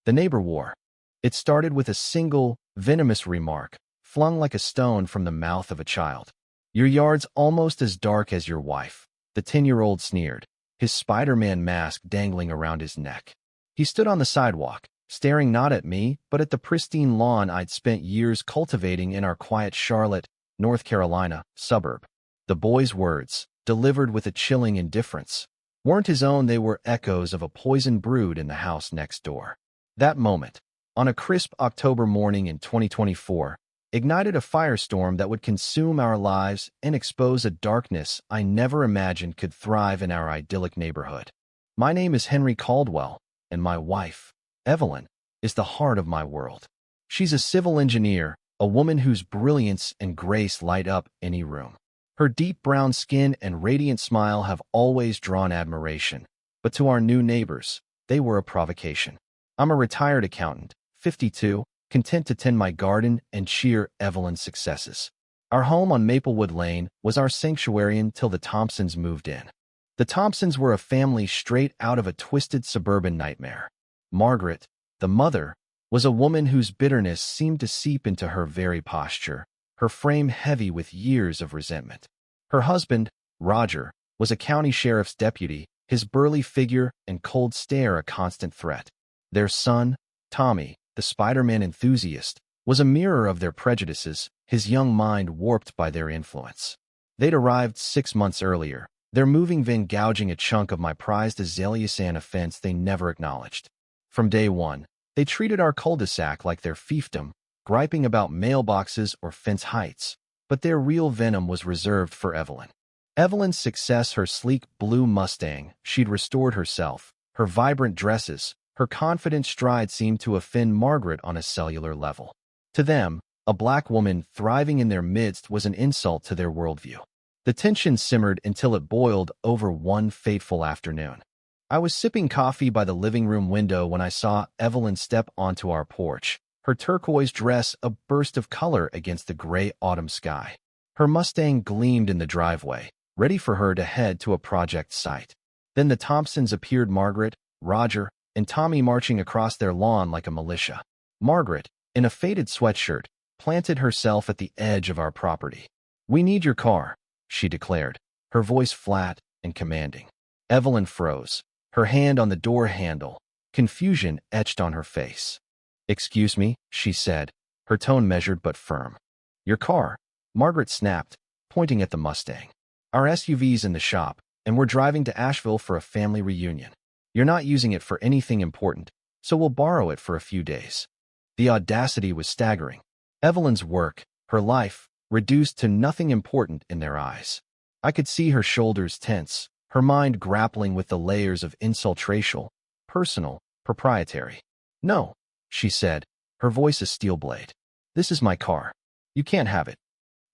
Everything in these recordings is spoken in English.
The neighbor war. It started with a single, venomous remark, flung like a stone from the mouth of a child. "Your yard's almost as dark as your wife," the 10-year-old sneered, his Spider-Man mask dangling around his neck. He stood on the sidewalk, staring not at me, but at the pristine lawn I'd spent years cultivating in our quiet Charlotte, North Carolina, suburb. The boy's words, delivered with a chilling indifference, weren't his own. They were echoes of a poison brewed in the house next door. That moment, on a crisp October morning in 2024, ignited a firestorm that would consume our lives and expose a darkness I never imagined could thrive in our idyllic neighborhood. My name is Henry Caldwell, and my wife, Evelyn, is the heart of my world. She's a civil engineer, a woman whose brilliance and grace light up any room. Her deep brown skin and radiant smile have always drawn admiration, but to our new neighbors, they were a provocation. I'm a retired accountant, 52, content to tend my garden and cheer Evelyn's successes. Our home on Maplewood Lane was our sanctuary until the Thompsons moved in. The Thompsons were a family straight out of a twisted suburban nightmare. Margaret, the mother, was a woman whose bitterness seemed to seep into her very posture, her frame heavy with years of resentment. Her husband, Roger, was a county sheriff's deputy, his burly figure and cold stare a constant threat. Their son, Tommy, the Spider-Man enthusiast, was a mirror of their prejudices, his young mind warped by their influence. They'd arrived 6 months earlier, their moving van gouging a chunk of my prized azalea Santa fence they never acknowledged. From day one, they treated our cul-de-sac like their fiefdom, griping about mailboxes or fence heights, but their real venom was reserved for Evelyn. Evelyn's success, her sleek blue Mustang, she'd restored herself, her vibrant dresses, her confident stride seemed to offend Margaret on a cellular level. To them, a black woman thriving in their midst was an insult to their worldview. The tension simmered until it boiled over one fateful afternoon. I was sipping coffee by the living room window when I saw Evelyn step onto our porch, her turquoise dress a burst of color against the gray autumn sky. Her Mustang gleamed in the driveway, ready for her to head to a project site. Then the Thompsons appeared, Margaret, Roger, and Tommy marching across their lawn like a militia. Margaret, in a faded sweatshirt, planted herself at the edge of our property. "We need your car," she declared, her voice flat and commanding. Evelyn froze, her hand on the door handle, confusion etched on her face. "Excuse me," she said, her tone measured but firm. "Your car," Margaret snapped, pointing at the Mustang. "Our SUV's in the shop, and we're driving to Asheville for a family reunion. You're not using it for anything important, so we'll borrow it for a few days." The audacity was staggering. Evelyn's work, her life, reduced to nothing important in their eyes. I could see her shoulders tense, her mind grappling with the layers of insult: racial, personal, proprietary. "No," she said, her voice a steel blade. "This is my car. You can't have it."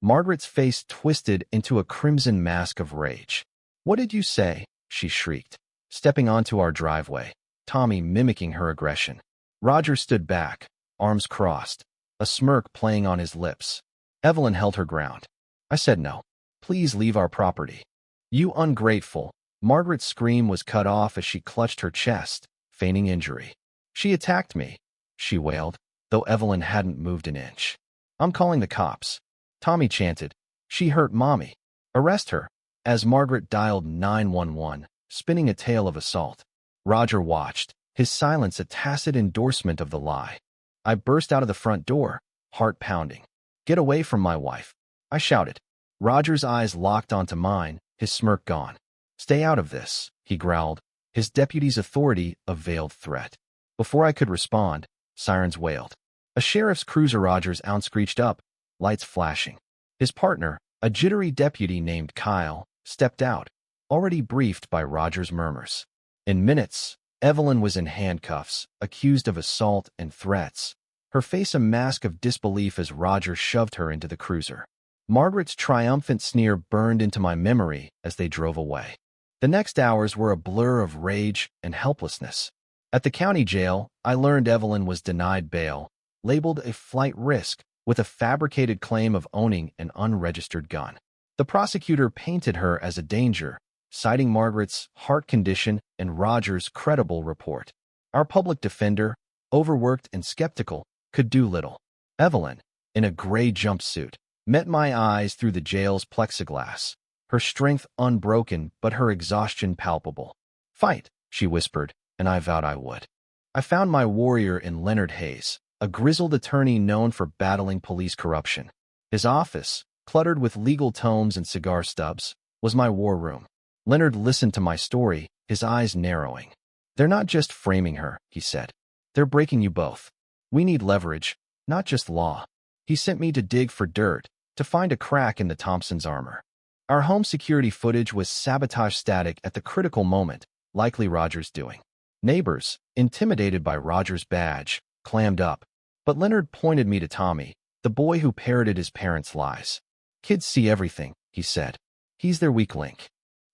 Margaret's face twisted into a crimson mask of rage. "What did you say?" she shrieked, stepping onto our driveway, Tommy mimicking her aggression. Roger stood back, arms crossed, a smirk playing on his lips. Evelyn held her ground. "I said no. Please leave our property." "You ungrateful." Margaret's scream was cut off as she clutched her chest, feigning injury. "She attacked me," she wailed, though Evelyn hadn't moved an inch. "I'm calling the cops." Tommy chanted, "She hurt Mommy. Arrest her," as Margaret dialed 911, spinning a tale of assault. Roger watched, his silence a tacit endorsement of the lie. I burst out of the front door, heart pounding. "Get away from my wife," I shouted. Roger's eyes locked onto mine, his smirk gone. "Stay out of this," he growled, his deputy's authority a veiled threat. Before I could respond, sirens wailed. A sheriff's cruiser Rogers out screeched up, lights flashing. His partner, a jittery deputy named Kyle, stepped out, already briefed by Roger's murmurs. In minutes, Evelyn was in handcuffs, accused of assault and threats, her face a mask of disbelief as Roger shoved her into the cruiser. Margaret's triumphant sneer burned into my memory as they drove away. The next hours were a blur of rage and helplessness. At the county jail, I learned Evelyn was denied bail, labeled a flight risk, with a fabricated claim of owning an unregistered gun. The prosecutor painted her as a danger, citing Margaret's heart condition and Roger's credible report. Our public defender, overworked and skeptical, could do little. Evelyn, in a gray jumpsuit, met my eyes through the jail's plexiglass, her strength unbroken but her exhaustion palpable. "Fight," she whispered, and I vowed I would. I found my warrior in Leonard Hayes, a grizzled attorney known for battling police corruption. His office, cluttered with legal tomes and cigar stubs, was my war room. Leonard listened to my story, his eyes narrowing. "They're not just framing her," he said. "They're breaking you both. We need leverage, not just law." He sent me to dig for dirt, to find a crack in the Thompsons' armor. Our home security footage was sabotage static at the critical moment, likely Roger's doing. Neighbors, intimidated by Roger's badge, clammed up, but Leonard pointed me to Tommy, the boy who parroted his parents' lies. "Kids see everything," he said. "He's their weak link."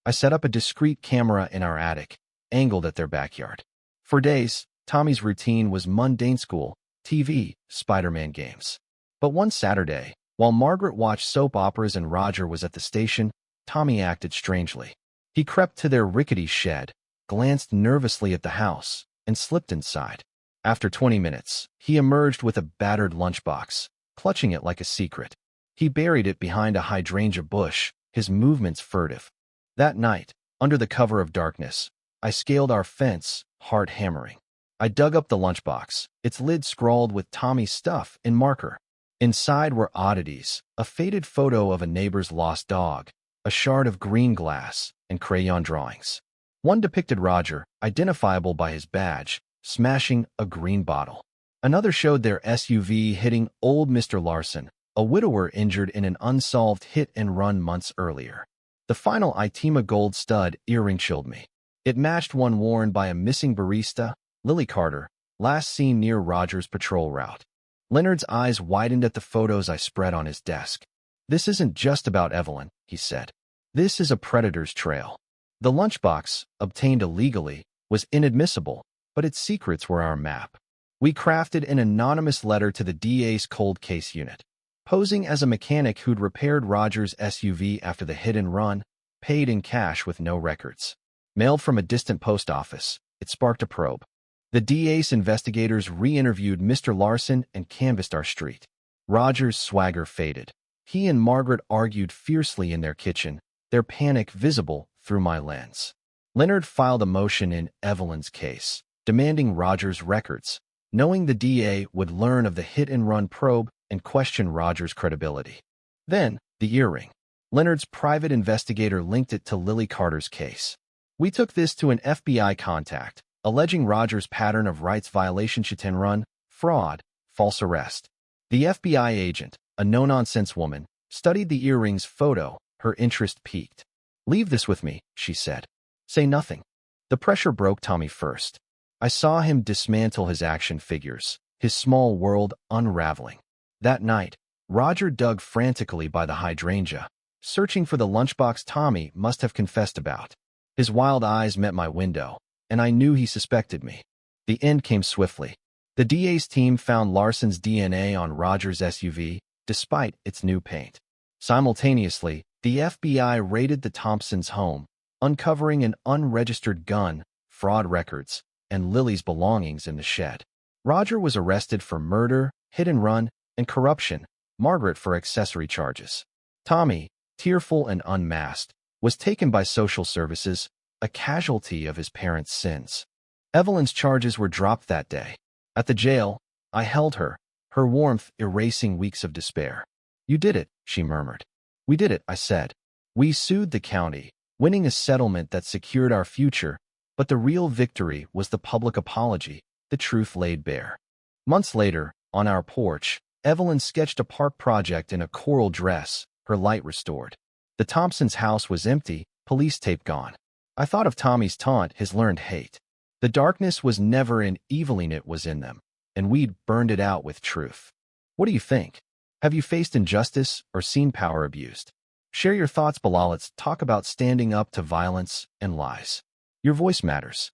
I set up a discreet camera in our attic, angled at their backyard. For days, Tommy's routine was mundane: school, TV, Spider-Man games. But one Saturday, while Margaret watched soap operas and Roger was at the station, Tommy acted strangely. He crept to their rickety shed, glanced nervously at the house, and slipped inside. After 20 minutes, he emerged with a battered lunchbox, clutching it like a secret. He buried it behind a hydrangea bush, his movements furtive. That night, under the cover of darkness, I scaled our fence, heart hammering. I dug up the lunchbox, its lid scrawled with Tommy's stuff in marker. Inside were oddities, a faded photo of a neighbor's lost dog, a shard of green glass, and crayon drawings. One depicted Roger, identifiable by his badge, smashing a green bottle. Another showed their SUV hitting old Mr. Larson, a widower injured in an unsolved hit-and-run months earlier. The final Itima gold stud earring chilled me. It matched one worn by a missing barista, Lily Carter, last seen near Roger's patrol route. Leonard's eyes widened at the photos I spread on his desk. "This isn't just about Evelyn," he said. "This is a predator's trail." The lunchbox, obtained illegally, was inadmissible, but its secrets were our map. We crafted an anonymous letter to the DA's cold case unit. Posing as a mechanic who'd repaired Roger's SUV after the hit and run, paid in cash with no records. Mailed from a distant post office, it sparked a probe. The DA's investigators re-interviewed Mr. Larson and canvassed our street. Roger's swagger faded. He and Margaret argued fiercely in their kitchen, their panic visible through my lens. Leonard filed a motion in Evelyn's case, demanding Roger's records, knowing the DA would learn of the hit-and-run probe and question Roger's credibility. Then, the earring. Leonard's private investigator linked it to Lily Carter's case. We took this to an FBI contact, alleging Roger's pattern of rights violation: hit-and-run, fraud, false arrest. The FBI agent, a no-nonsense woman, studied the earring's photo, her interest piqued. "Leave this with me," she said. "Say nothing." The pressure broke Tommy first. I saw him dismantle his action figures, his small world unraveling. That night, Roger dug frantically by the hydrangea, searching for the lunchbox Tommy must have confessed about. His wild eyes met my window, and I knew he suspected me. The end came swiftly. The DA's team found Larson's DNA on Roger's SUV, despite its new paint. Simultaneously, the FBI raided the Thompsons' home, uncovering an unregistered gun, fraud records, and Lily's belongings in the shed. Roger was arrested for murder, hit-and-run, and corruption, Margaret for accessory charges. Tommy, tearful and unmasked, was taken by social services, a casualty of his parents' sins. Evelyn's charges were dropped that day. At the jail, I held her, her warmth erasing weeks of despair. "You did it," she murmured. "We did it," I said. "We sued the county, winning a settlement that secured our future, but the real victory was the public apology, the truth laid bare." Months later, on our porch, Evelyn sketched a park project in a coral dress, her light restored. The Thompsons' house was empty, police tape gone. I thought of Tommy's taunt, his learned hate. The darkness was never in Eveline, it was in them, and we'd burned it out with truth. What do you think? Have you faced injustice or seen power abused? Share your thoughts below. Let's talk about standing up to violence and lies. Your voice matters.